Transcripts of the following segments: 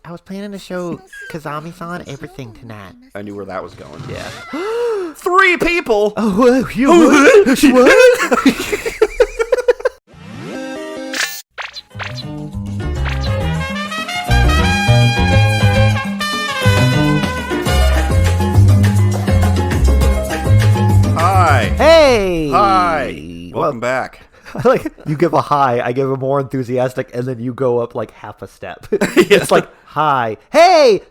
I was planning to show Kazami-san everything tonight. I knew where that was going. Yeah. 3 people! Oh, you what? What? Hi! Hey! Hi! Welcome back. Like, you give a hi, I give a more enthusiastic, and then you go up like half a step. It's like, hi. Hey!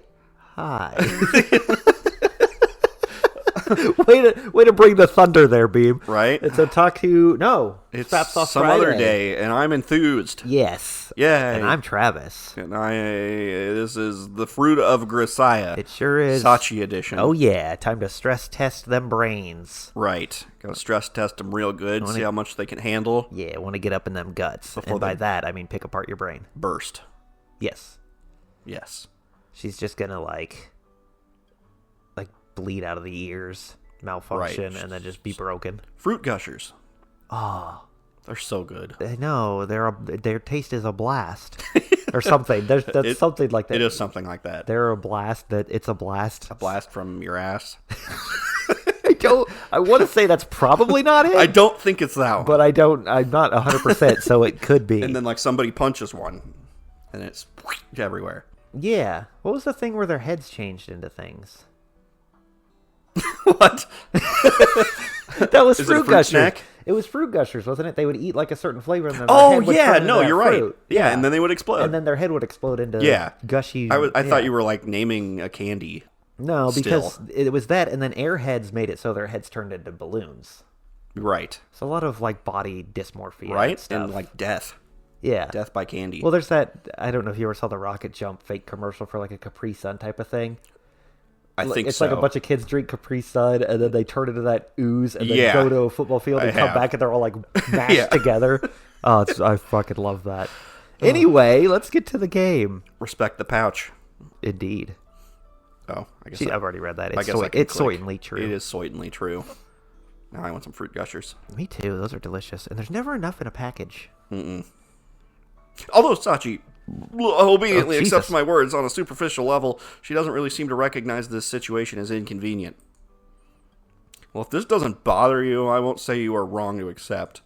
Hi. way to bring the thunder there, Beam. Right? It's Otaku... No. It's Slaps Off some Friday. other day, and I'm enthused. Yes. Yay. And I'm Travis. And this is the fruit of Grisaia. It sure is. Sachi edition. Oh, yeah. Time to stress test them brains. Right. Gotta stress test them real good, see how much they can handle. Yeah, I want to get up in them guts. Before And by they- that, I mean pick apart your brain. Burst. Yes. Yes. She's just gonna, like bleed out of the ears, malfunction, Right. and then just be broken. Fruit gushers. Oh. They're so good. No, their taste is a blast. Or something. That's something like that. It is something like that. They're a blast it's a blast. A blast from your ass. I want to say that's probably not it. I don't think it's that one. But I'm not 100%, so it could be. And then like somebody punches one, and it's everywhere. Yeah. What was the thing where their heads changed into things? What? That was Is it a fruit fruit gushers. snack? It was fruit gushers, wasn't it? They would eat like a certain flavor, and then their Oh head would yeah, turn into no, that you're right. fruit. Yeah, and then they would explode. And then their head would explode into gushy. I thought you were like naming a candy. No, because still. it was that, and then airheads made it so their heads turned into balloons. Right. So a lot of like body dysmorphia, Right? stuff. And like death. Yeah. Death by candy. Well, there's that. I don't know if you ever saw the rocket jump fake commercial for like a Capri Sun type of thing. I think it's so. like a bunch of kids drink Capri Sun, and then they turn into that ooze, and then Yeah. go to a football field and I come have. back, and they're all like mashed Yeah. together. Oh, I fucking love that. Anyway, let's get to the game. Respect the pouch. Indeed. Oh, I guess I've already read that. I It's, guess I can it's click. certainly true. It is certainly true. Now I want some fruit gushers. Me too. Those are delicious, and there's never enough in a package. Although Sachi obediently Jesus. accepts my words on a superficial level, she doesn't really seem to recognize this situation as inconvenient. Well, if this doesn't bother you, I won't say you are wrong to accept.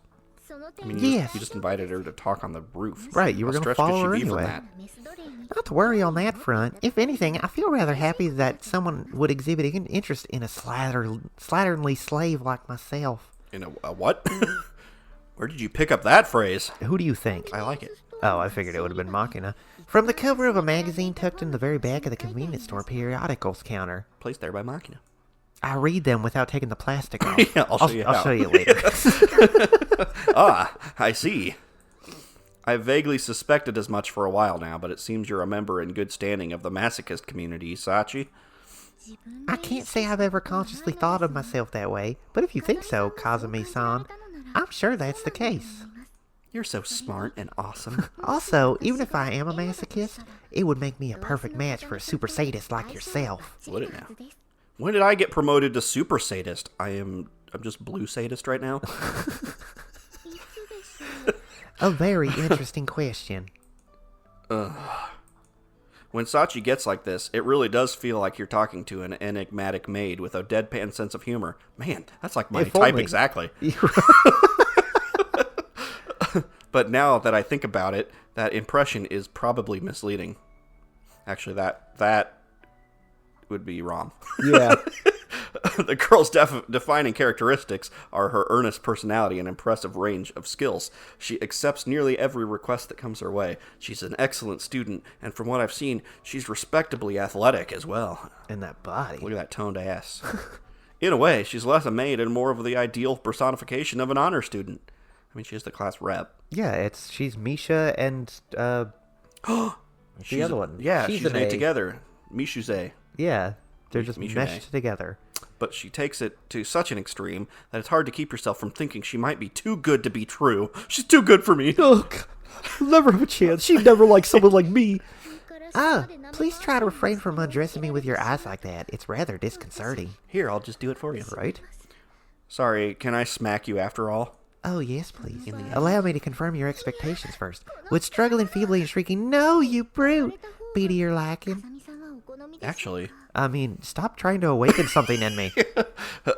I mean, you just invited her to talk on the roof. Right, you were How going to stretched could follow her she be from anyway. that? Not to worry on that front. If anything, I feel rather happy that someone would exhibit an interest in a slatternly slave like myself. In a what? Where did you pick up that phrase? Who do you think? I like it. Oh, I figured it would have been Machina. From the cover of a magazine tucked in the very back of the convenience store periodicals counter. Placed there by Machina. I read them without taking the plastic off. Yeah, I'll show you how. I'll show you later. Ah, I see. I've vaguely suspected as much for a while now, but it seems you're a member in good standing of the masochist community, Sachi. I can't say I've ever consciously thought of myself that way, but if you think so, Kazumi-san, I'm sure that's the case. You're so smart and awesome. Also, even if I am a masochist, it would make me a perfect match for a super sadist like yourself. Would it now? When did I get promoted to super sadist? I'm just blue sadist right now. A very interesting question. When Sachi gets like this, it really does feel like you're talking to an enigmatic maid with a deadpan sense of humor. Man, that's like my If type only. exactly. But now that I think about it, that impression is probably misleading. Actually, that would be wrong. Yeah. The girl's defining characteristics are her earnest personality and impressive range of skills. She accepts nearly every request that comes her way. She's an excellent student, and from what I've seen, she's respectably athletic as well. And that body. Look at that toned ass. In a way, she's less a maid and more of the ideal personification of an honor student. I mean, she's the class rep. Yeah, she's Misha and the other one. Yeah, she's she's an an A A. together. Mishuze. Yeah, they're just Misha meshed together. But she takes it to such an extreme that it's hard to keep yourself from thinking she might be too good to be true. She's too good for me. Ugh, never have a chance. She'd never like someone like me. Ah, please try to refrain from undressing me with your eyes like that. It's rather disconcerting. Here, I'll just do it for you. Right? Sorry, can I smack you after all? Oh, yes, please. Allow me to confirm your expectations first. With struggling feebly and shrieking, "No, you brute!" be to your liking. Actually. I mean, stop trying to awaken something in me.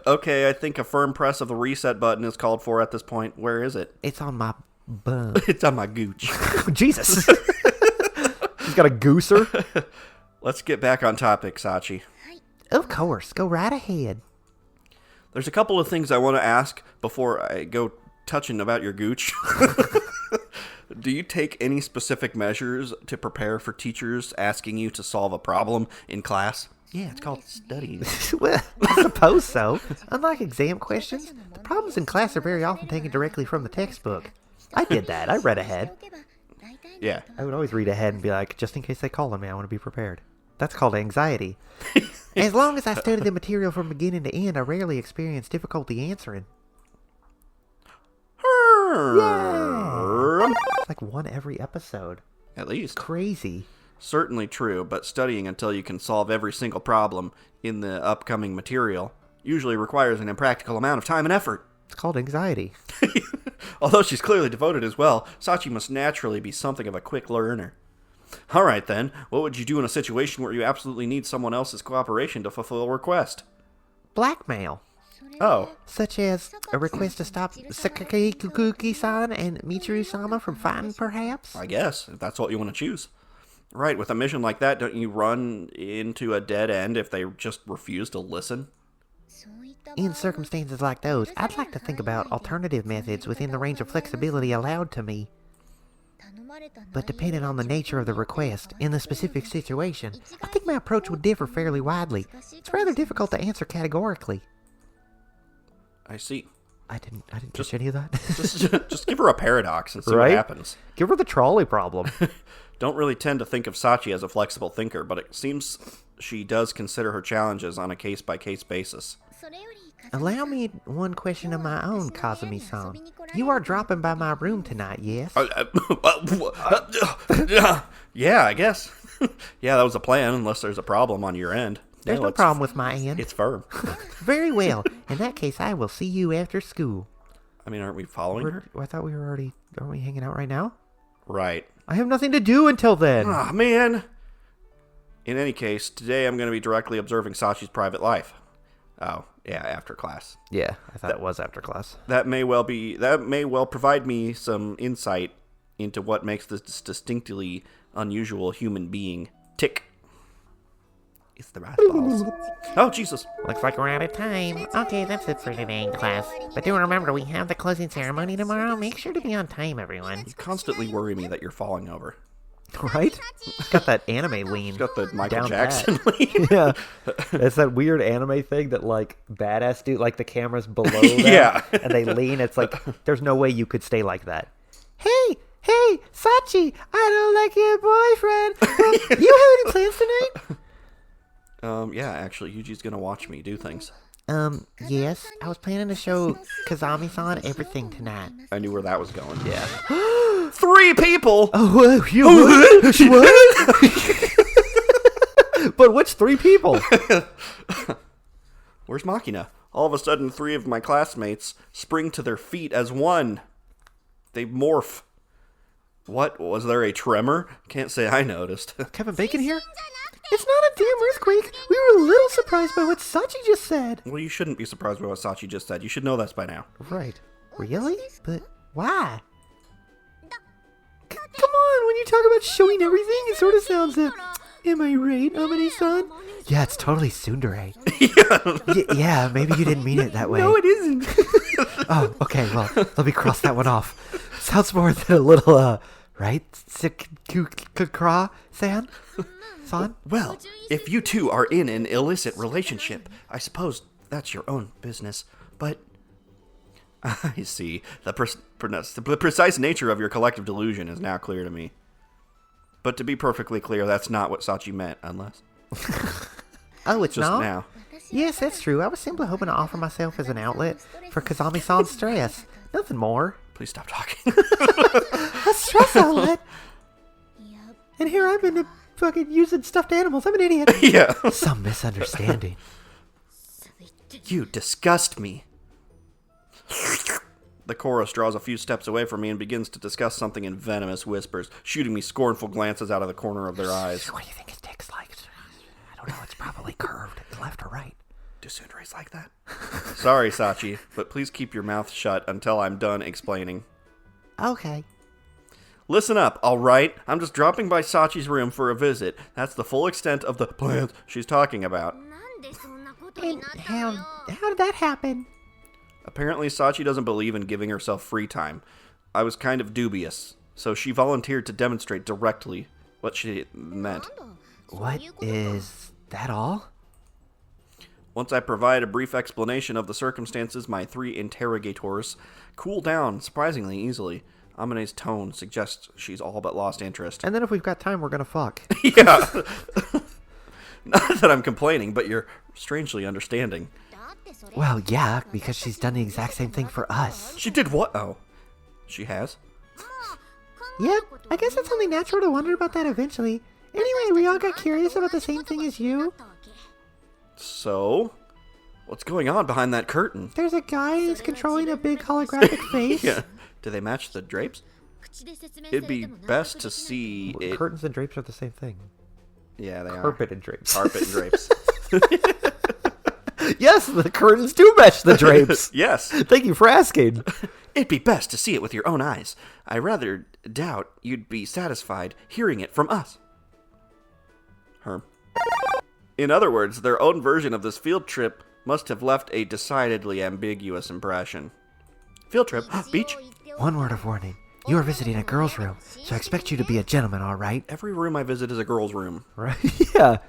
Okay, I think a firm press of the reset button is called for at this point. Where is it? It's on my bum. It's on my gooch. Jesus. He's got a gooser. Let's get back on topic, Sachi. Of course. Go right ahead. There's a couple of things I want to ask before I go touching about your gooch. Do you take any specific measures to prepare for teachers asking you to solve a problem in class? Yeah, it's called studying. Well, I suppose so. Unlike exam questions, the problems in class are very often taken directly from the textbook. I did that. I read ahead. Yeah. I would always read ahead and be like, just in case they call on me, I want to be prepared. That's called anxiety. As long as I study the material from beginning to end, I rarely experience difficulty answering. Yeah. It's like one every episode. At least. Crazy. Certainly true, but studying until you can solve every single problem in the upcoming material usually requires an impractical amount of time and effort. It's called anxiety. Although she's clearly devoted as well, Sachi must naturally be something of a quick learner. Alright then, what would you do in a situation where you absolutely need someone else's cooperation to fulfill a request? Blackmail. Oh. Such as a request to stop Sakaki-kukuki-san and Michiru-sama from fighting, perhaps? I guess, if that's what you want to choose. Right, with a mission like that, don't you run into a dead end if they just refuse to listen? In circumstances like those, I'd like to think about alternative methods within the range of flexibility allowed to me. But depending on the nature of the request, in the specific situation, I think my approach would differ fairly widely. It's rather difficult to answer categorically. I see. I didn't catch any of that. just give her a paradox and see Right? what happens. Give her the trolley problem. Don't really tend to think of Sachi as a flexible thinker, but it seems she does consider her challenges on a case-by-case basis. Allow me one question of my own, Kazumi-san. You are dropping by my room tonight, yes? Yeah, I guess. Yeah, that was a plan, unless there's a problem on your end. There's no problem with my end. It's firm. Very well. In that case, I will see you after school. I mean, aren't we following her? I thought we were already... Aren't we hanging out right now? Right. I have nothing to do until then. Ah, man. In any case, today I'm going to be directly observing Sachi's private life. Oh, yeah, after class. Yeah, I thought it was after class. That may well provide me some insight into what makes this distinctly unusual human being tick. It's the rat balls. Oh, Jesus. Looks like we're out of time. Okay, that's it for today in class. But do remember, we have the closing ceremony tomorrow. Make sure to be on time, everyone. You constantly worry me that you're falling over. Right? It's got that anime lean. It's got the Michael Down Jackson lean. Yeah. It's that weird anime thing that, like, badass dude, like, the camera's below them. Yeah. And they lean. It's like, there's no way you could stay like that. Hey, Sachi, I don't like your boyfriend. You have any plans tonight? Yeah, actually, Yuji's gonna watch me do things. Yes. I was planning to show Kazami-san everything tonight. I knew where that was going. Yeah. 3 people! Oh, you what? What? But which 3 people? Where's Machina? All of a sudden, 3 of my classmates spring to their feet as one. They morph. What? Was there a tremor? Can't say I noticed. Kevin Bacon here? It's not a damn earthquake. We were a little surprised by what Sachi just said. Well, you shouldn't be surprised by what Sachi just said. You should know this by now. Right. Really? But why? Come on, when you talk about showing everything, it sort of sounds, am I right, Amane-san? Yeah, it's totally tsundere. Yeah, maybe you didn't mean it that way. No, it isn't. Oh, okay, well, let me cross that one off. Sounds more than a little, right? San? Son? Well, if you two are in an illicit relationship, I suppose that's your own business, but... I see. The precise nature of your collective delusion is now clear to me. But to be perfectly clear, that's not what Sachi meant, unless... Oh, it's just not? now. Yes, that's true. I was simply hoping to offer myself as an outlet for Kazami-san's stress. Nothing more. Please stop talking. A stress outlet? And here I've been fucking using stuffed animals. I'm an idiot. Yeah. Some misunderstanding. You disgust me. The chorus draws a few steps away from me and begins to discuss something in venomous whispers, shooting me scornful glances out of the corner of their eyes. What do you think his dick's like? I don't know, it's probably curved, left or right. Do tsundere like that? Sorry, Sachi, but please keep your mouth shut until I'm done explaining. Okay. Listen up, alright? I'm just dropping by Sachi's room for a visit. That's the full extent of the plans she's talking about. And how did that happen? Apparently, Sachi doesn't believe in giving herself free time. I was kind of dubious, so she volunteered to demonstrate directly what she meant. What is that all? Once I provide a brief explanation of the circumstances, my 3 interrogators cool down surprisingly easily. Amane's tone suggests she's all but lost interest. And then if we've got time, we're gonna fuck. Yeah. Not that I'm complaining, but you're strangely understanding. Well, yeah, because she's done the exact same thing for us. She did what? Oh. She has? Yep, I guess it's only natural to wonder about that eventually. Anyway, we all got curious about the same thing as you. So? What's going on behind that curtain? There's a guy who's controlling a big holographic face. Yeah. Do they match the drapes? It'd be best to see it... Curtains and drapes are the same thing. Yeah, they are. Carpet and drapes. Carpet and drapes. Yes, the curtains do match the drapes. Yes. Thank you for asking. It'd be best to see it with your own eyes. I rather doubt you'd be satisfied hearing it from us. Herm. In other words, their own version of this field trip must have left a decidedly ambiguous impression. Field trip? Beach? One word of warning. You are visiting a girl's room, so I expect you to be a gentleman, all right? Every room I visit is a girl's room. Right? Yeah.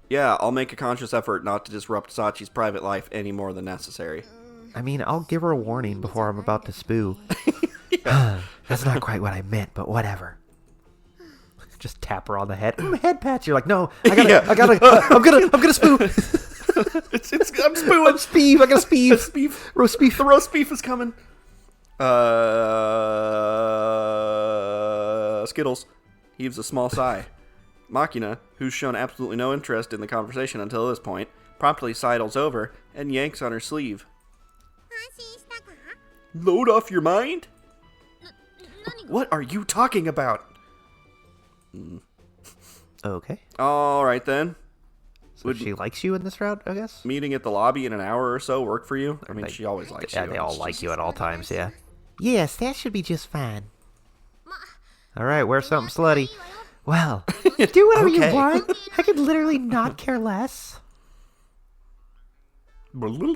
Yeah, I'll make a conscious effort not to disrupt Sachi's private life any more than necessary. I mean, I'll give her a warning before I'm about to spoo. That's not quite what I meant, but whatever. Just tap her on the head. Head pat. You're like, no, I'm gonna spoo. I'm spooing. I'm speeve. I gotta speeve. Speeve. Roast beef. The roast beef is coming. Skittles heaves a small sigh. Machina, who's shown absolutely no interest in the conversation until this point, promptly sidles over and yanks on her sleeve. Load off your mind? What are you talking about? Okay. Alright then. So she likes you in this route, I guess? Meeting at the lobby in an hour or so work for you? I mean, she always likes you. Yeah, they all like you at all times, yeah. Yes, that should be just fine. Alright, wear something slutty. Well, do whatever you want. I could literally not care less.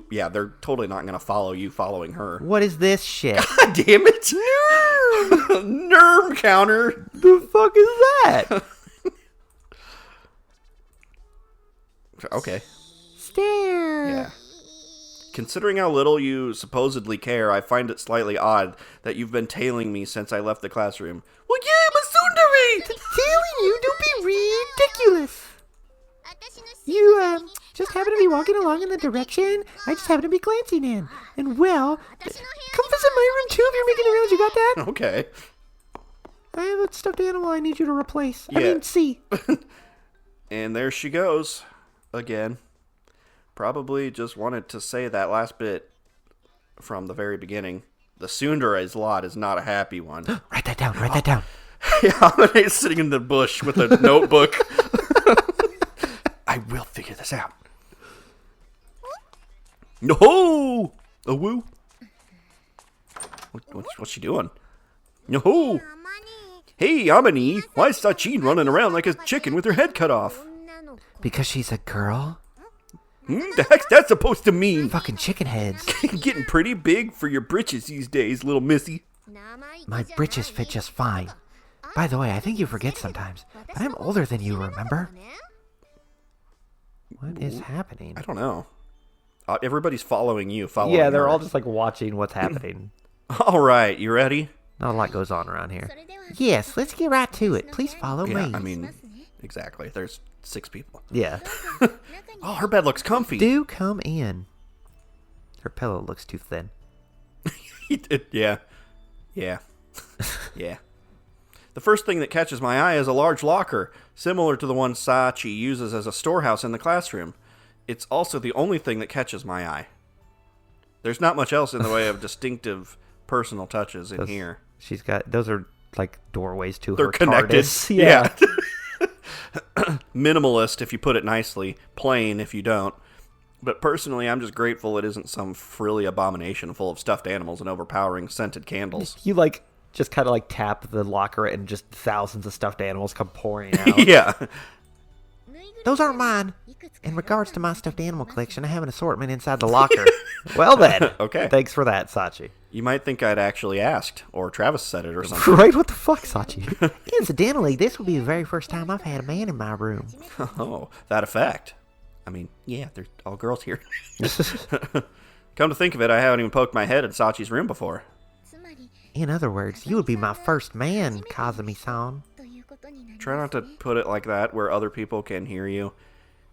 Yeah, they're totally not going to follow you following her. What is this shit? God damn it! Nerve counter! The fuck is that? Okay. Stare. Yeah. Considering how little you supposedly care, I find it slightly odd that you've been tailing me since I left the classroom. Well, yeah, I'm a tsundere! Tailing you? Don't be ridiculous. You, just happen to be walking along in the direction I just happen to be glancing in. And, well, come visit my room, too, if you're making around. You got that? Okay. I have a stuffed animal I need you to replace. Yeah. I mean, see. And there she goes. Again. Probably just wanted to say that last bit from the very beginning. The tsundere's lot is not a happy one. Write that down. Write that down. Yeah, I'm sitting in the bush with a notebook. I will figure this out. No! A woo. What's she doing? No! Hey, Amani, why is Sachi running around like a chicken with her head cut off? Because she's a girl? The heck's that supposed to mean? Fucking chicken heads. Getting pretty big for your britches these days, little missy. My britches fit just fine. By the way, I think you forget sometimes, but I'm older than you, remember? What is happening? I don't know. Everybody's following you. Yeah, they're all just like watching what's happening. All right, you ready? Not a lot goes on around here. Yes, let's get right to it. Please follow me. Yeah, I mean, exactly. There's 6 people. Yeah. Oh, her bed looks comfy. Do come in. Her pillow looks too thin. Yeah. Yeah. Yeah. The first thing that catches my eye is a large locker, similar to the one Sachi uses as a storehouse in the classroom. It's also the only thing that catches my eye. There's not much else in the way of distinctive personal touches in here. She's got, those are like doorways to They're her connected. TARDIS. Yeah. Minimalist if you put it nicely, plain if you don't. But personally, I'm just grateful it isn't some frilly abomination full of stuffed animals and overpowering scented candles. You like just kind of like tap the locker and just thousands of stuffed animals come pouring out. Yeah. Those aren't mine. In regards to my stuffed animal collection, I have an assortment inside the locker. Well then. Okay. Thanks for that, Sachi. You might think I'd actually asked, or Travis said it or something. Right? What the fuck, Sachi? Incidentally, this will be the very first time I've had a man in my room. Oh, that effect. I mean, yeah, they're all girls here. Come to think of it, I haven't even poked my head in Sachi's room before. In other words, you would be my first man, Kazumi-san. Try not to put it like that where other people can hear you.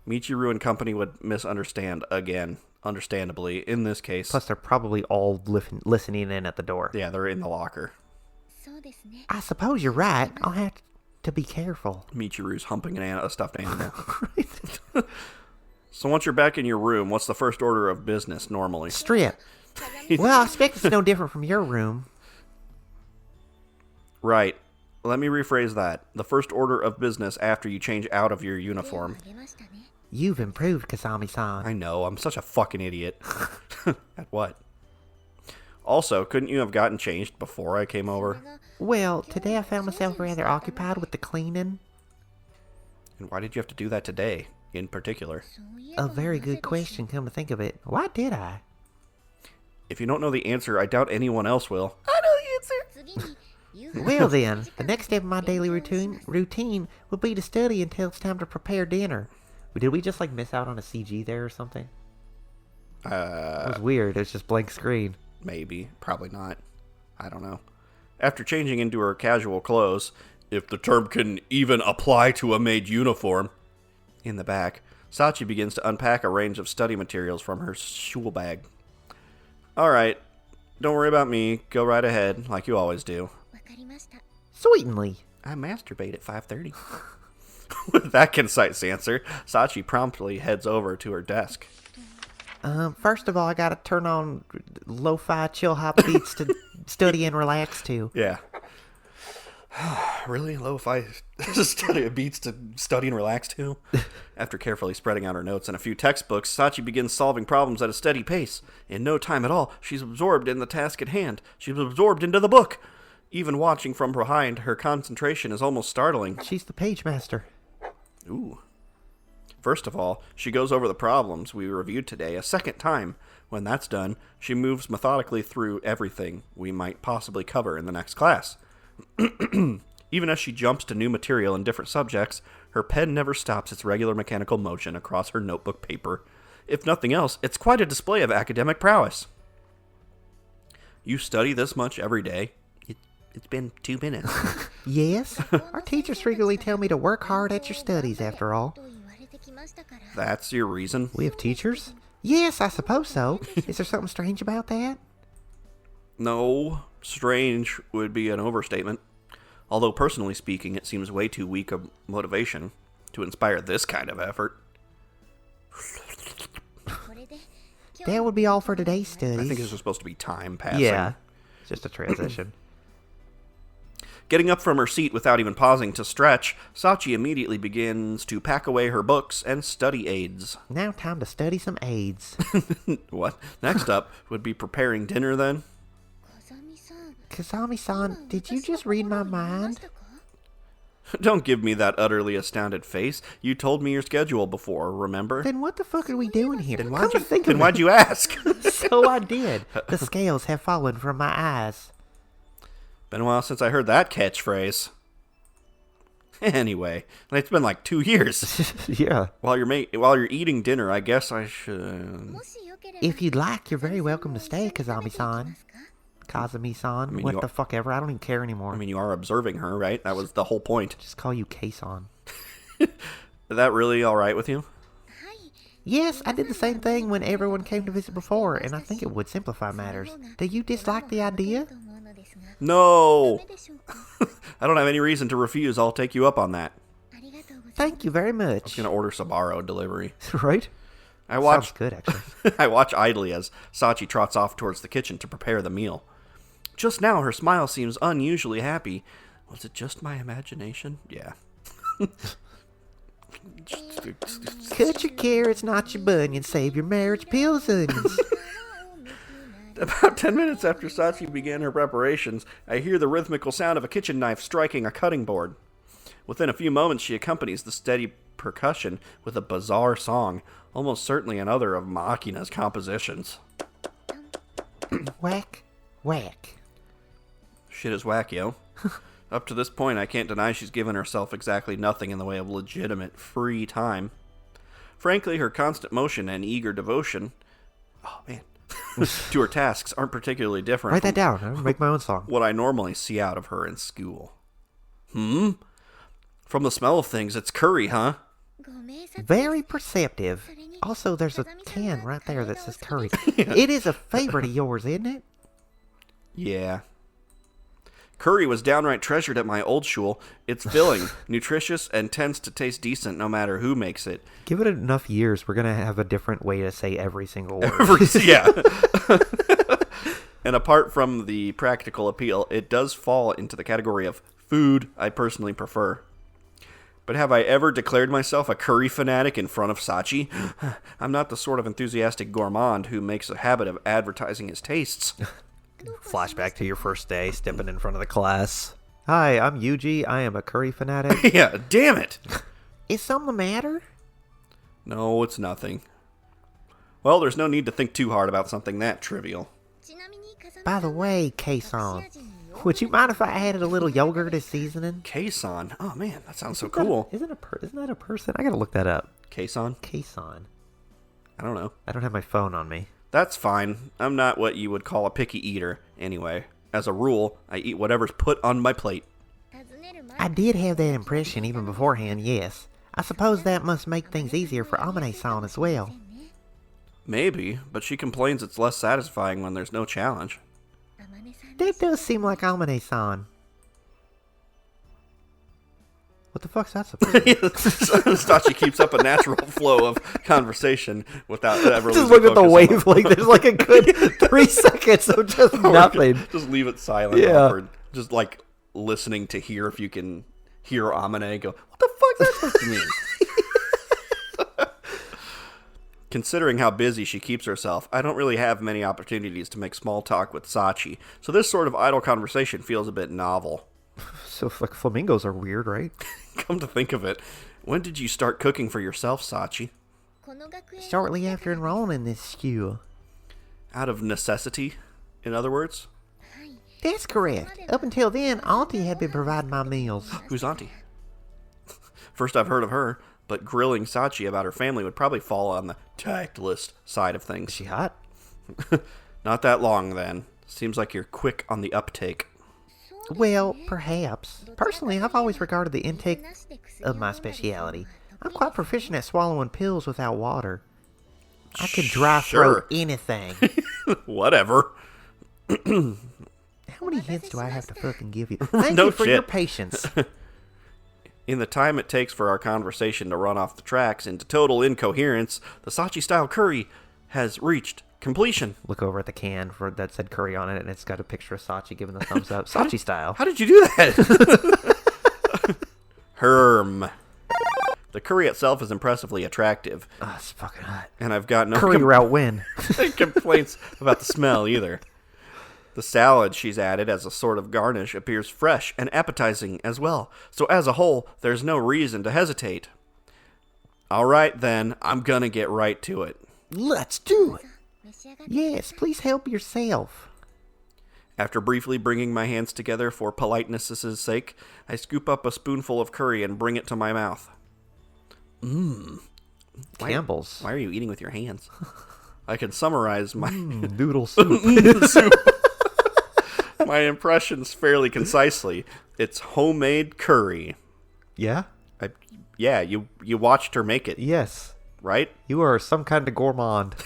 Michiru and company would misunderstand again, understandably, in this case. Plus, they're probably all listening in at the door. Yeah, they're in the locker. I suppose you're right. I'll have to be careful. Michiru's humping a stuffed animal. So once you're back in your room, what's the first order of business normally? Strip. Well, I expect it's no different from your room. Right. Let me rephrase that. The first order of business after you change out of your uniform. You've improved, Kazami-san. I know, I'm such a fucking idiot. At what? Also, couldn't you have gotten changed before I came over? Well, today I found myself rather occupied with the cleaning. And why did you have to do that today, in particular? A very good question, come to think of it. Why did I? If you don't know the answer, I doubt anyone else will. I know the answer! Well then, the next step of my daily routine will be to study until it's time to prepare dinner. Did we just like miss out on a CG there or something? It was weird. It was just blank screen. Maybe. Probably not. I don't know. After changing into her casual clothes, if the term can even apply to a maid uniform, in the back, Sachi begins to unpack a range of study materials from her school bag. Alright, don't worry about me. Go right ahead, like you always do. Certainly. I masturbate at 5:30. With that concise answer, Sachi promptly heads over to her desk. First of all, I gotta turn on lo-fi chill hop beats to study and relax to. Yeah. Really? Lo-fi study beats to study and relax to? After carefully spreading out her notes and a few textbooks, Sachi begins solving problems at a steady pace. In no time at all, she's absorbed in the task at hand. She's absorbed into the book. Even watching from behind, her concentration is almost startling. She's the page master. Ooh. First of all, she goes over the problems we reviewed today a second time. When that's done, she moves methodically through everything we might possibly cover in the next class. Even as she jumps to new material in different subjects, her pen never stops its regular mechanical motion across her notebook paper. If nothing else, it's quite a display of academic prowess. You study this much every day? It's been 2 minutes. Yes? Our teachers frequently tell me to work hard at your studies, after all. That's your reason? We have teachers? Yes, I suppose so. Is there something strange about that? No, strange would be an overstatement. Although, personally speaking, it seems way too weak a motivation to inspire this kind of effort. That would be all for today's studies. I think this is supposed to be time passing. Yeah, just a transition. Getting up from her seat without even pausing to stretch, Sachi immediately begins to pack away her books and study aids. Now time to study some aids. What? Next up would be preparing dinner then? Kazami-san, did you just read my mind? Don't give me that utterly astounded face. You told me your schedule before, remember? Then what the fuck are we doing here? Then Come why'd you ask? So I did. The scales have fallen from my eyes. Been a while since I heard that catchphrase. Anyway, it's been like 2 years. Yeah. While you're eating dinner, I guess I should... If you'd like, you're very welcome to stay, Kazami-san. Kazumi-san, I mean, what the fuck ever. I don't even care anymore. I mean, you are observing her, right? That was the whole point. Just call you K-san. Is that really alright with you? Yes, I did the same thing when everyone came to visit before, and I think it would simplify matters. Do you dislike the idea? No! I don't have any reason to refuse. I'll take you up on that. Thank you very I was much. going to order Sbarro delivery. Right? Sounds good, actually. I watch idly as Sachi trots off towards the kitchen to prepare the meal. Just now, her smile seems unusually happy. Was it just my imagination? Yeah. Cut your carrots, not your bunions. Save your marriage pills, onions. About 10 minutes after Sachi began her preparations, I hear the rhythmical sound of a kitchen knife striking a cutting board. Within a few moments, she accompanies the steady percussion with a bizarre song, almost certainly another of Machina's compositions. Whack, whack. Shit is whack, yo. Up to this point, I can't deny she's given herself exactly nothing in the way of legitimate free time. Frankly, her constant motion and eager devotion... Oh, man. to her tasks aren't particularly different. Write that down. I'll make my own song. What I normally see out of her in school. From the smell of things, it's curry, huh? Very perceptive. Also, there's a can right there that says curry. It is a favorite of yours, isn't it? Yeah. Curry was downright treasured at my old shul. It's filling, nutritious, and tends to taste decent no matter who makes it. Give it enough years, we're going to have a different way to say every single word. Yeah. And apart from the practical appeal, it does fall into the category of food I personally prefer. But have I ever declared myself a curry fanatic in front of Sachi? I'm not the sort of enthusiastic gourmand who makes a habit of advertising his tastes. Flashback to your first day, stepping in front of the class. Hi, I'm Yuji. I am a curry fanatic. Yeah, damn it. Is something the matter? No, it's nothing. Well, there's no need to think too hard about something that trivial. By the way, Kason, would you mind if I added a little yogurt as seasoning? Kason? Oh man, that sounds so cool. Isn't that a person? I gotta look that up. Kason? Kason. I don't know. I don't have my phone on me. That's fine. I'm not what you would call a picky eater, anyway. As a rule, I eat whatever's put on my plate. I did have that impression even beforehand, yes. I suppose that must make things easier for Amane-san as well. Maybe, but she complains it's less satisfying when there's no challenge. That does seem like Amane-san. What the fuck's that supposed to be? Sachi keeps up a natural flow of conversation without ever Just losing look at the focus wave, like there's like a good 3 seconds of just nothing. Just leave it silent. Yeah. Awkward. Just like listening to hear if you can hear Amane go, what the fuck's that supposed to mean? Considering how busy she keeps herself, I don't really have many opportunities to make small talk with Sachi, so this sort of idle conversation feels a bit novel. So, like, flamingos are weird, right? Come to think of it, when did you start cooking for yourself, Sachi? Shortly after enrolling in this school. Out of necessity, in other words? That's correct. Up until then, Auntie had been providing my meals. Who's Auntie? First I've heard of her, but grilling Sachi about her family would probably fall on the tactless side of Is things. she hot? Not that long, then. Seems like you're quick on the uptake. Well, perhaps. Personally, I've always regarded the intake of my speciality. I'm quite proficient at swallowing pills without water. I could dry throat anything. Whatever. How many hints do I have to fucking give you? Thank No you for shit. your patience. In the time it takes for our conversation to run off the tracks into total incoherence, the Sachi-style curry has reached completion. Look over at the can that said curry on it, and it's got a picture of Sachi giving the thumbs up. Sachi style. How did you do that? Herm. The curry itself is impressively attractive, Oh, it's fucking hot. and I've got no Curry route win. complaints about the smell either. The salad she's added as a sort of garnish appears fresh and appetizing as well, so as a whole, there's no reason to hesitate. Alright then, I'm gonna get right to it. Let's do it. Yes, please help yourself. After briefly bringing my hands together for politeness' sake, I scoop up a spoonful of curry and bring it to my mouth. Campbell's. Why are you eating with your hands? I can summarize my Noodle soup. my impressions fairly concisely. It's homemade curry. Yeah? Yeah, you watched her make it, Yes. right? You are some kind of gourmand.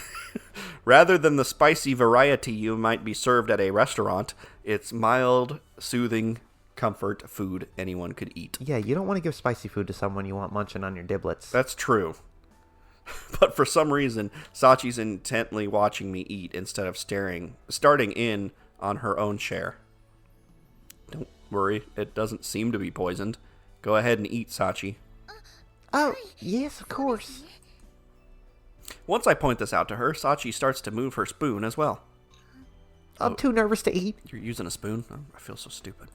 Rather than the spicy variety you might be served at a restaurant, it's mild, soothing comfort food anyone could eat. Yeah, you don't want to give spicy food to someone you want munching on your diblets. That's true. But for some reason, Sachi's intently watching me eat instead of starting in on her own share. Don't worry, it doesn't seem to be poisoned. Go ahead and eat, Sachi. Oh, yes, of course. Once I point this out to her, Sachi starts to move her spoon as well. I'm too nervous to eat. You're using a spoon? Oh, I feel so stupid.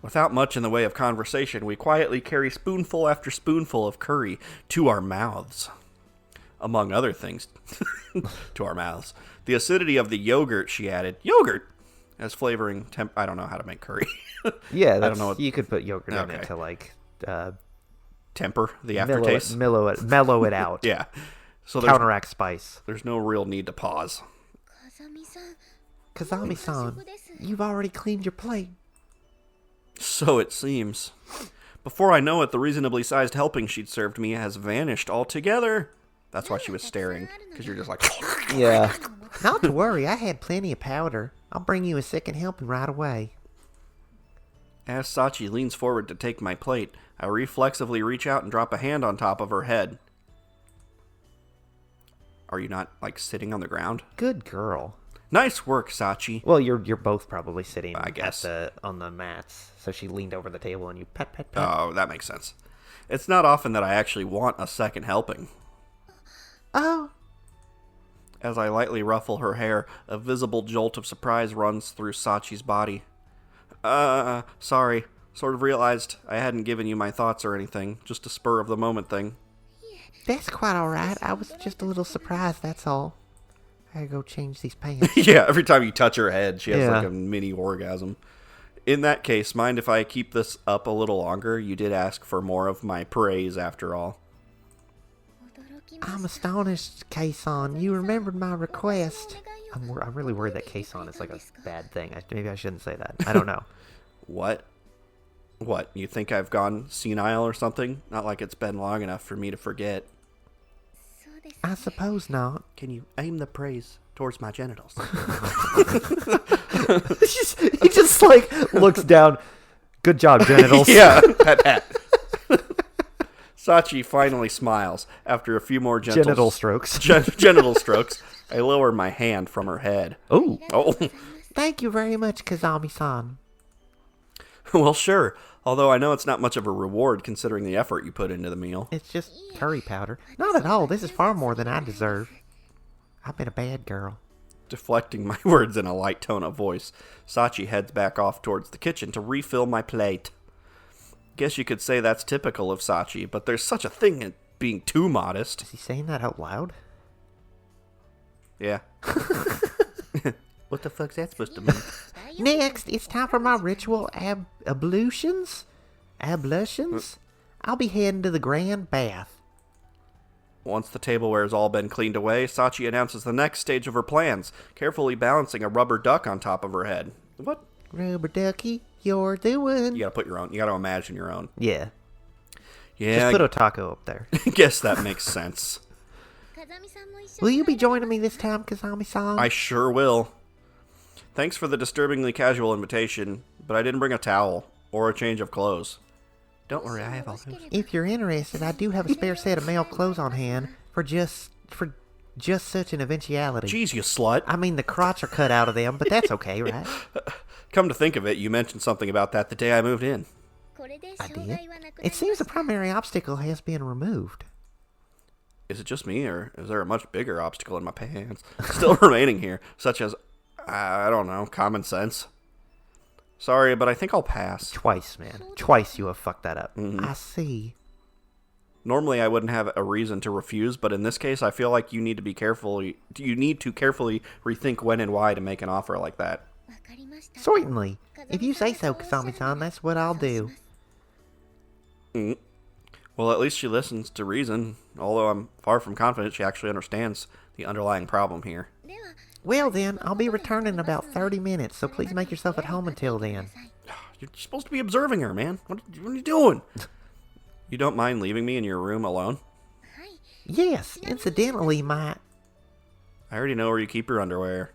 Without much in the way of conversation, we quietly carry spoonful after spoonful of curry to our mouths. Among other things, to our mouths. The acidity of the yogurt, she added. Yogurt! As flavoring I don't know how to make curry. Yeah, I don't know you could put yogurt in Okay. it to, like, Temper the aftertaste. mellow it out. Yeah. So Counteract spice. there's no real need to pause. Kazami-san, you've already cleaned your plate. So it seems. Before I know it, the reasonably sized helping she'd served me has vanished altogether. That's why she was staring, because you're just like... Yeah. Not to worry, I had plenty of powder. I'll bring you a second helping right away. As Sachi leans forward to take my plate, I reflexively reach out and drop a hand on top of her head. Are you not, like, sitting on the ground? Good girl. Nice work, Sachi. Well, you're both probably sitting I guess. on the mats. So she leaned over the table and you pat, pat, pat. Oh, that makes sense. It's not often that I actually want a second helping. Oh, As I lightly ruffle her hair, a visible jolt of surprise runs through Sachi's body. Sorry. Sort of realized I hadn't given you my thoughts or anything. Just a spur of the moment thing. that's quite all right. I was just a little surprised, that's all. I gotta go change these pants. Yeah, every time you touch her head, she has Yeah. like a mini orgasm. In that case, mind if I keep this up a little longer? You did ask for more of my praise after all. I'm astonished, Keisan. You remembered my request. I'm really worried that Keisan is like a bad thing. Maybe I shouldn't say that. I don't know. What? What? You think I've gone senile or something? Not like it's been long enough for me to forget. I suppose not. Can you aim the praise towards my genitals? He just like looks down. Good job, genitals. Yeah, pat pat. Sachi finally smiles after a few more Genital strokes. Genital strokes. I lower my hand from her head. Oh, Oh, thank you very much, Kazami-san. well, sure. Although I know it's not much of a reward considering the effort you put into the meal. It's just curry powder. Not at all. This is far more than I deserve. I've been a bad girl. Deflecting my words in a light tone of voice, Sachi heads back off towards the kitchen to refill my plate. Guess you could say that's typical of Sachi, but there's such a thing as being too modest. Is he saying that out loud? Yeah. What the fuck's that supposed to mean? Next, it's time for my ritual ablutions. Ablutions? I'll be heading to the grand bath. Once the tableware has all been cleaned away, Sachi announces the next stage of her plans, carefully balancing a rubber duck on top of her head. What? Rubber ducky, you're the one. You gotta put your own. You gotta imagine your own. Yeah. Yeah, Just put Otaku up there. I guess that makes sense. Will you be joining me this time, Kazami-san? I sure will. Thanks for the disturbingly casual invitation, but I didn't bring a towel or a change of clothes. Don't worry, I have all those. If you're interested, I do have a spare set of male clothes on hand for just such an eventuality. Jeez, you slut. I mean, the crotch are cut out of them, but that's okay, right? Come to think of it, you mentioned something about that the day I moved in. I did. It seems the primary obstacle has been removed. Is it just me, or is there a much bigger obstacle in my pants still remaining here, such as, I don't know, common sense? Sorry, but I think I'll pass. Twice, man. Twice you have fucked that up. I see. Normally, I wouldn't have a reason to refuse, but in this case, I feel like you need to carefully rethink when and why to make an offer like that. Certainly. If you say so, Kasami-san, that's what I'll do. Well, at least she listens to reason, although I'm far from confident she actually understands the underlying problem here. Well then, I'll be returning in about 30 minutes, so please make yourself at home until then. You're supposed to be observing her, man. What are you doing? You don't mind leaving me in your room alone? Yes, incidentally, I already know where you keep your underwear.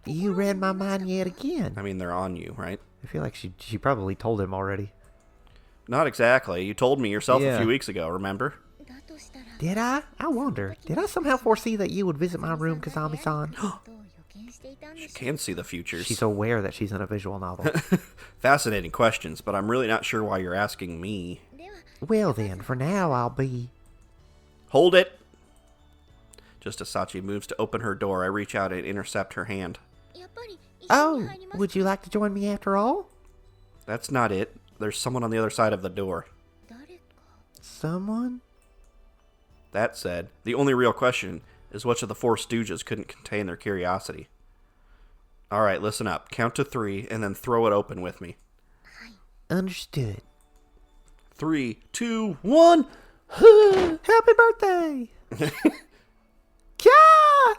you read my mind yet again. I mean, they're on you, right? I feel like she probably told him already. Not exactly. You told me yourself Yeah. a few weeks ago, remember? Did I? I wonder. Did I somehow foresee that you would visit my room, Kazami-san? She can see the futures. She's aware that she's in a visual novel. Fascinating questions, but I'm really not sure why you're asking me. Well then, for now I'll be... Hold it! Just as Sachi moves to open her door, I reach out and intercept her hand. Oh, would you like to join me after all? That's not it. There's someone on the other side of the door. Someone? That said, the only real question is which of the four stooges couldn't contain their curiosity. Alright, listen up. Count to 3 and then throw it open with me. Understood. 3, 2, 1! Happy birthday! Kya!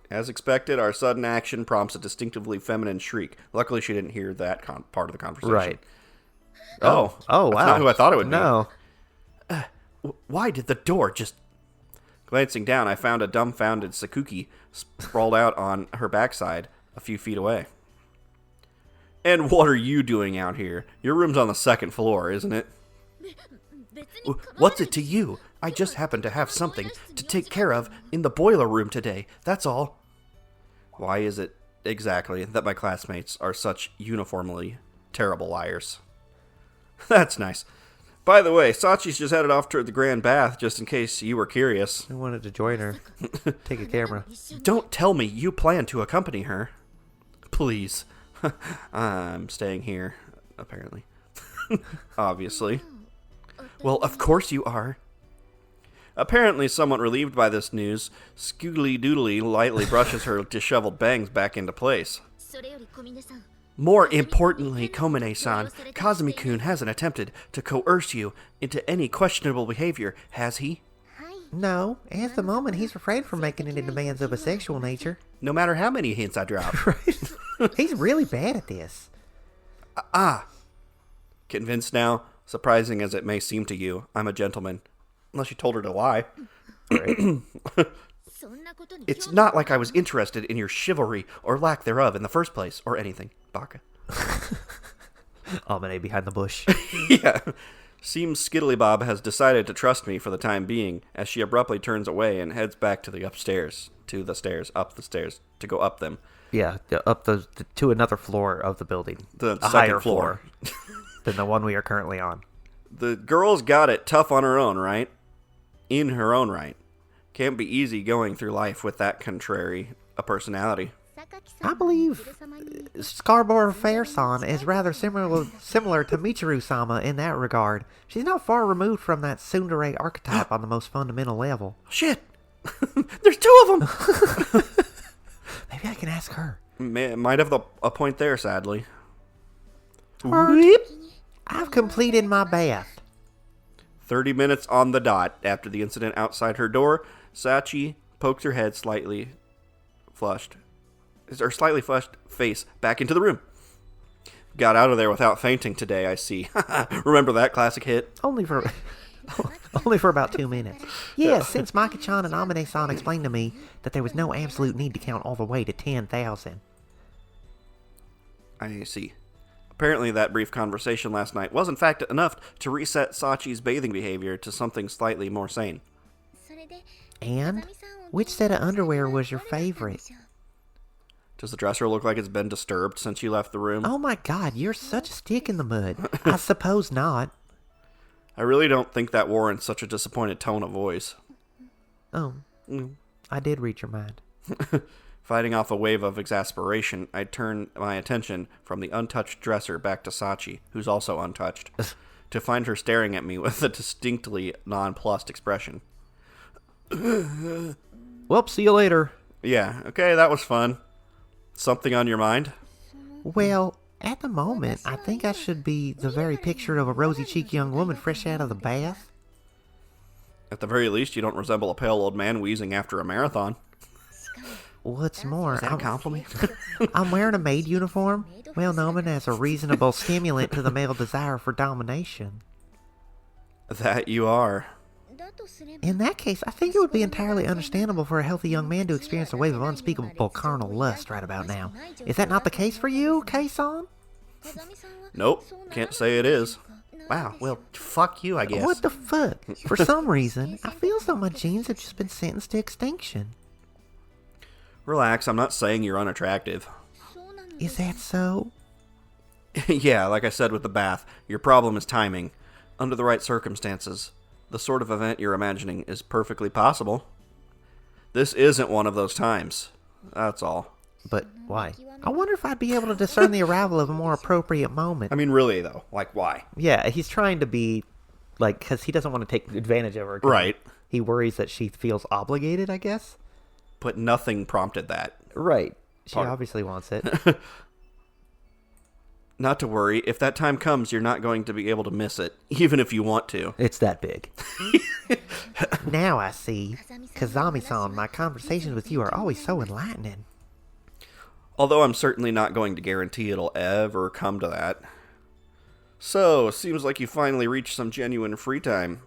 As expected, our sudden action prompts a distinctively feminine shriek. Luckily, she didn't hear that part of the conversation. Right. Oh, wow. That's not who I thought it would No. be. Why did the door just... Glancing down, I found a dumbfounded Sakuki sprawled out on her backside a few feet away. And what are you doing out here? Your room's on the 2nd floor, isn't it? What's it to you? I just happen to have something to take care of in the boiler room today, that's all. Why is it exactly that my classmates are such uniformly terrible liars? That's nice. By the way, Sachi's just headed off toward the Grand Bath, just in case you were curious. I wanted to join her. Take a camera. Don't tell me you plan to accompany her. Please. I'm staying here, apparently. Obviously. Well, of course you are. Apparently, somewhat relieved by this news, Scoogly Doodly lightly brushes her disheveled bangs back into place. More importantly, Komine-san, Kazumi-kun hasn't attempted to coerce you into any questionable behavior, has he? No, at the moment he's afraid from making any demands of a sexual nature. No matter how many hints I drop. Right? He's really bad at this. Convinced now, surprising as it may seem to you, I'm a gentleman. Unless you told her to lie. Right. It's not like I was interested in your chivalry or lack thereof in the first place, or anything, Baka. Amane behind the bush. Yeah. Seems Skiddly Bob has decided to trust me for the time being, as she abruptly turns away and heads back to the stairs, to go up them. Yeah, up to another floor of the building. The a second higher floor. Than the one we are currently on. The girl's got it tough on her own, right? In her own right. Can't be easy going through life with that contrary a personality. I believe Scarborough Fair-san is rather similar to Michiru-sama in that regard. She's not far removed from that tsundere archetype on the most fundamental level. Shit! There's 2 of them! Maybe I can ask her. Might have a point there, sadly. Whoop. I've completed my bath. 30 minutes on the dot after the incident outside her door, Sachi pokes her head slightly flushed face back into the room. Got out of there without fainting today, I see. Remember that classic hit? Only for about 2 minutes. Yes, since Maki-chan and Amane-san explained to me that there was no absolute need to count all the way to 10,000. I see. Apparently that brief conversation last night was in fact enough to reset Sachi's bathing behavior to something slightly more sane. And? Which set of underwear was your favorite? Does the dresser look like it's been disturbed since you left the room? Oh my god, you're such a stick in the mud. I suppose not. I really don't think that warrants such a disappointed tone of voice. Oh, I did read your mind. Fighting off a wave of exasperation, I turn my attention from the untouched dresser back to Sachi, who's also untouched, to find her staring at me with a distinctly nonplussed expression. Well, see you later. Yeah, okay, that was fun. Something on your mind? Well, at the moment, I think I should be the very picture of a rosy-cheeked young woman fresh out of the bath. At the very least, you don't resemble a pale old man wheezing after a marathon. What's more, Is that a compliment? I'm wearing a maid uniform, well known as a reasonable stimulant to the male desire for domination. That you are. In that case, I think it would be entirely understandable for a healthy young man to experience a wave of unspeakable carnal lust right about now. Is that not the case for you, Kei-san? Nope, can't say it is. Wow, well, fuck you, I guess. What the fuck? For some reason, I feel as though my genes have just been sentenced to extinction. Relax, I'm not saying you're unattractive. Is that so? Yeah, like I said with the bath, your problem is timing. Under the right circumstances, the sort of event you're imagining is perfectly possible. This isn't one of those times. That's all. But why? I wonder if I'd be able to discern the arrival of a more appropriate moment. I mean, really, though. Like, why? Yeah, he's trying to be, like, because he doesn't want to take advantage of her. Right. He worries that she feels obligated, I guess. But nothing prompted that. Right. She obviously wants it. Not to worry, if that time comes, you're not going to be able to miss it, even if you want to. It's that big. Now I see. Kazami-san, my conversations with you are always so enlightening. Although I'm certainly not going to guarantee it'll ever come to that. So, seems like you finally reached some genuine free time.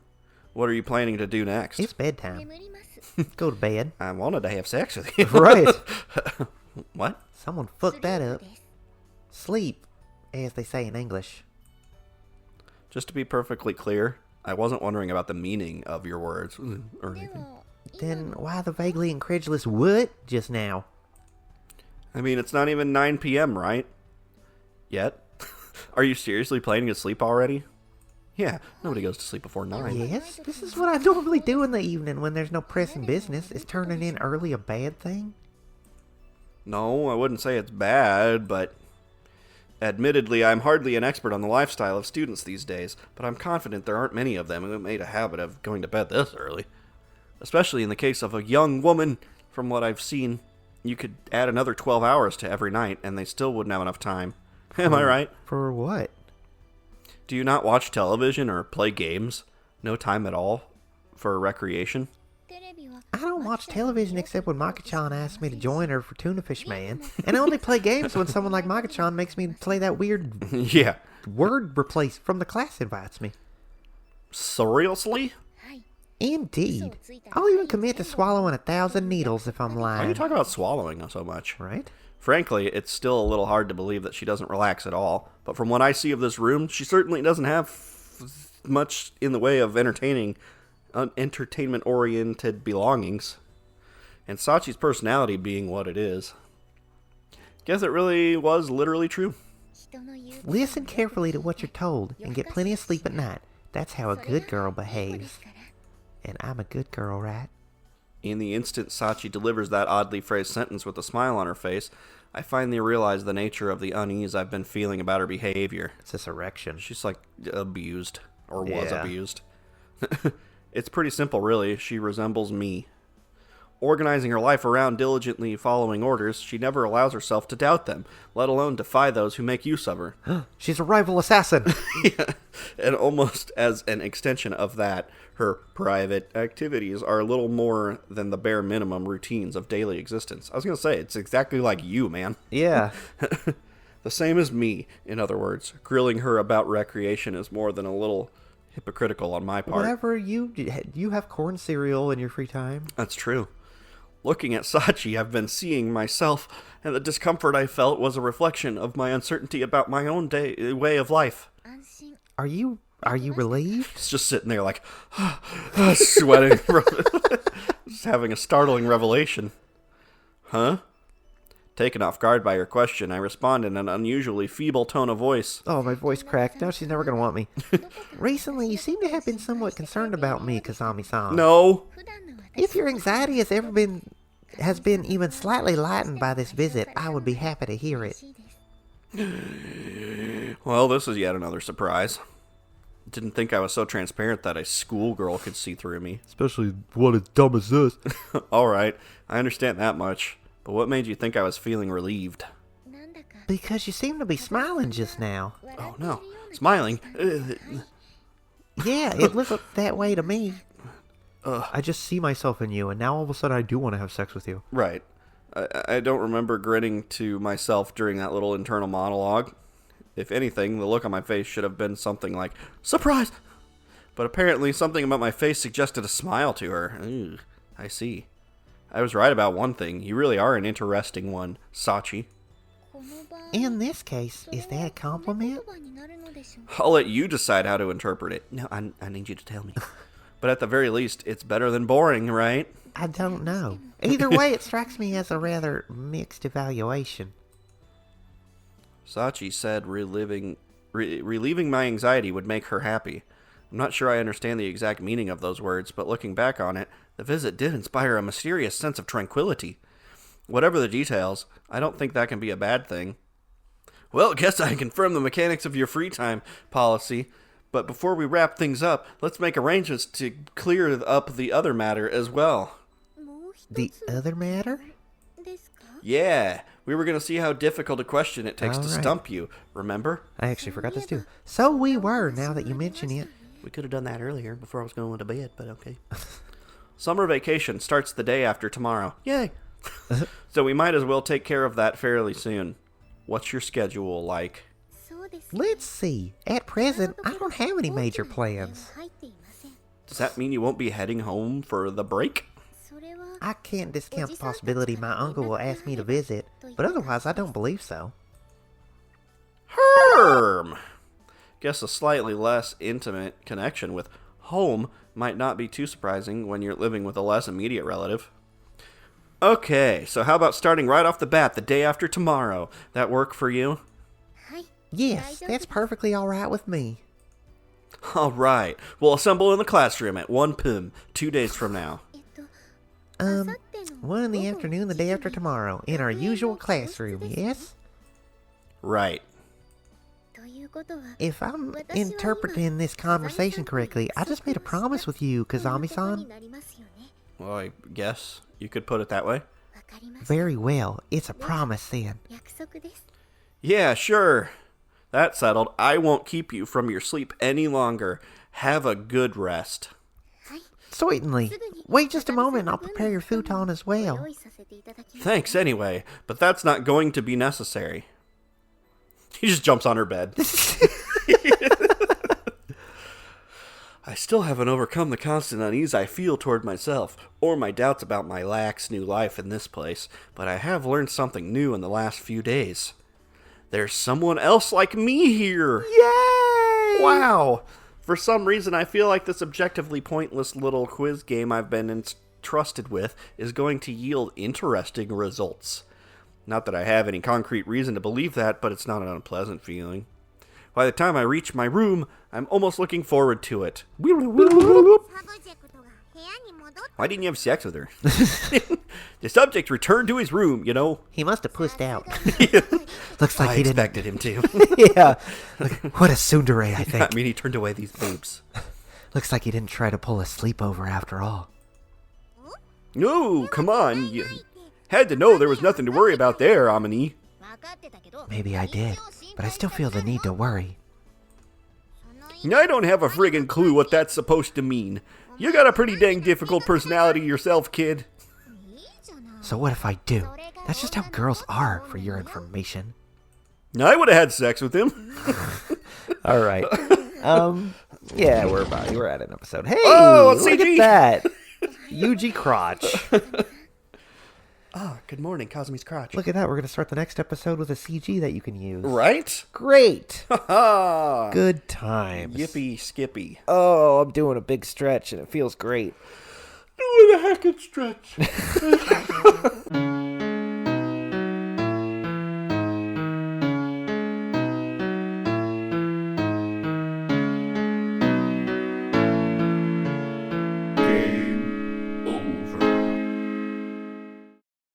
What are you planning to do next? It's bedtime. Go to bed. I wanted to have sex with you. Right. What? Someone fucked that up. Sleep, as they say in English. Just to be perfectly clear, I wasn't wondering about the meaning of your words or anything. Then why the vaguely incredulous what just now? I mean, it's not even 9 p.m., right? Yet? Are you seriously planning to sleep already? Yeah, nobody goes to sleep before 9. Yes, this is what I normally do in the evening when there's no pressing business. Is turning in early a bad thing? No, I wouldn't say it's bad, but admittedly, I'm hardly an expert on the lifestyle of students these days, but I'm confident there aren't many of them who have made a habit of going to bed this early. Especially in the case of a young woman, from what I've seen. You could add another 12 hours to every night, and they still wouldn't have enough time. Am I right? For what? Do you not watch television or play games? No time at all for recreation? I don't watch television except when Maka-chan asks me to join her for Tuna Fish Man. And I only play games when someone like Maka-chan makes me play that weird Yeah. word replace from the class invites me. Seriously? Indeed. I'll even commit to swallowing 1,000 needles if I'm Why do you lying. talk about swallowing so much? Right? Frankly, it's still a little hard to believe that she doesn't relax at all. But from what I see of this room, she certainly doesn't have much in the way of entertainment-oriented belongings. And Sachi's personality being what it is. Guess it really was literally true. Listen carefully to what you're told and get plenty of sleep at night. That's how a good girl behaves. And I'm a good girl, right? In the instant Sachi delivers that oddly phrased sentence with a smile on her face, I finally realize the nature of the unease I've been feeling about her behavior. It's this erection. She's like abused, or was Yeah. abused. It's pretty simple, really. She resembles me. Organizing her life around diligently following orders, she never allows herself to doubt them, let alone defy those who make use of her. She's a rival assassin. Yeah. And almost as an extension of that, her private activities are a little more than the bare minimum routines of daily existence. I was going to say, it's exactly like you, man. Yeah. The same as me, in other words. Grilling her about recreation is more than a little hypocritical on my part. Whatever you have corn cereal in your free time. That's true. Looking at Sachi, I've been seeing myself, and the discomfort I felt was a reflection of my uncertainty about my own way of life. Are you relieved? It's just sitting there like, sweating, just having a startling revelation. Huh? Taken off guard by her question, I respond in an unusually feeble tone of voice. Oh, my voice cracked. Now she's never going to want me. Recently, you seem to have been somewhat concerned about me, Kazami-san. No. If your anxiety has been even slightly lightened by this visit, I would be happy to hear it. Well, this is yet another surprise. Didn't think I was so transparent that a schoolgirl could see through me. Especially one as dumb as this. Alright, I understand that much. But what made you think I was feeling relieved? Because you seem to be smiling just now. Oh no, smiling. Yeah, it looked that way to me. I just see myself in you, and now all of a sudden I do want to have sex with you. Right. I don't remember grinning to myself during that little internal monologue. If anything, the look on my face should have been something like, surprise! But apparently something about my face suggested a smile to her. Ooh, I see. I was right about one thing. You really are an interesting one, Sachi. In this case, is that a compliment? I'll let you decide how to interpret it. No, I need you to tell me. But at the very least, it's better than boring, right? I don't know. Either way, it strikes me as a rather mixed evaluation. Sachi said relieving my anxiety would make her happy. I'm not sure I understand the exact meaning of those words, but looking back on it, the visit did inspire a mysterious sense of tranquility. Whatever the details, I don't think that can be a bad thing. Well, guess I confirm the mechanics of your free time policy, but before we wrap things up, let's make arrangements to clear up the other matter as well. The other matter? Yeah, we were going to see how difficult a question it takes to Alright. stump you, remember? I actually forgot this too. So we were, now that you mention it. We could have done that earlier before I was going to bed, but okay. Summer vacation starts the day after tomorrow. Yay! So we might as well take care of that fairly soon. What's your schedule like? Let's see. At present, I don't have any major plans. Does that mean you won't be heading home for the break? I can't discount the possibility my uncle will ask me to visit, but otherwise I don't believe so. Herm! Guess a slightly less intimate connection with home might not be too surprising when you're living with a less immediate relative. Okay, so how about starting right off the bat the day after tomorrow? That work for you? Yes, that's perfectly alright with me. Alright, we'll assemble in the classroom at 1 p.m. 2 days from now. 1 in the afternoon the day after tomorrow, in our usual classroom, yes? Right. If I'm interpreting this conversation correctly, I just made a promise with you, Kazami-san. Well, I guess you could put it that way. Very well, it's a promise then. Yeah, sure. That's settled. I won't keep you from your sleep any longer. Have a good rest. Certainly. Wait just a moment, I'll prepare your futon as well. Thanks anyway, but that's not going to be necessary. He just jumps on her bed. I still haven't overcome the constant unease I feel toward myself, or my doubts about my lax new life in this place, but I have learned something new in the last few days. There's someone else like me here! Yay! Wow! For some reason, I feel like this objectively pointless little quiz game I've been entrusted with is going to yield interesting results. Not that I have any concrete reason to believe that, but it's not an unpleasant feeling. By the time I reach my room, I'm almost looking forward to it. Why didn't you have sex with her? The subject returned to his room, you know. He must have pushed out. Looks like I he didn't. expected him to. Yeah. Look, what a tsundere, I think. I mean, he turned away these boobs. Looks like he didn't try to pull a sleepover after all. No, come on. You had to know there was nothing to worry about there, Amini. Maybe I did, but I still feel the need to worry. I don't have a friggin' clue what that's supposed to mean. You got a pretty dang difficult personality yourself, kid. So what if I do? That's just how girls are, for your information. I would have had sex with him. All right. Yeah, we're at an episode. Hey, Oh, it's look CG. at that. Yuji crotch. Ah, good morning, Kazumi's crotch. Look at that. We're going to start the next episode with a CG that you can use. Right? Great. Ha! Good times. Yippee skippy. Oh, I'm doing a big stretch and it feels great. Doing a heckin' stretch.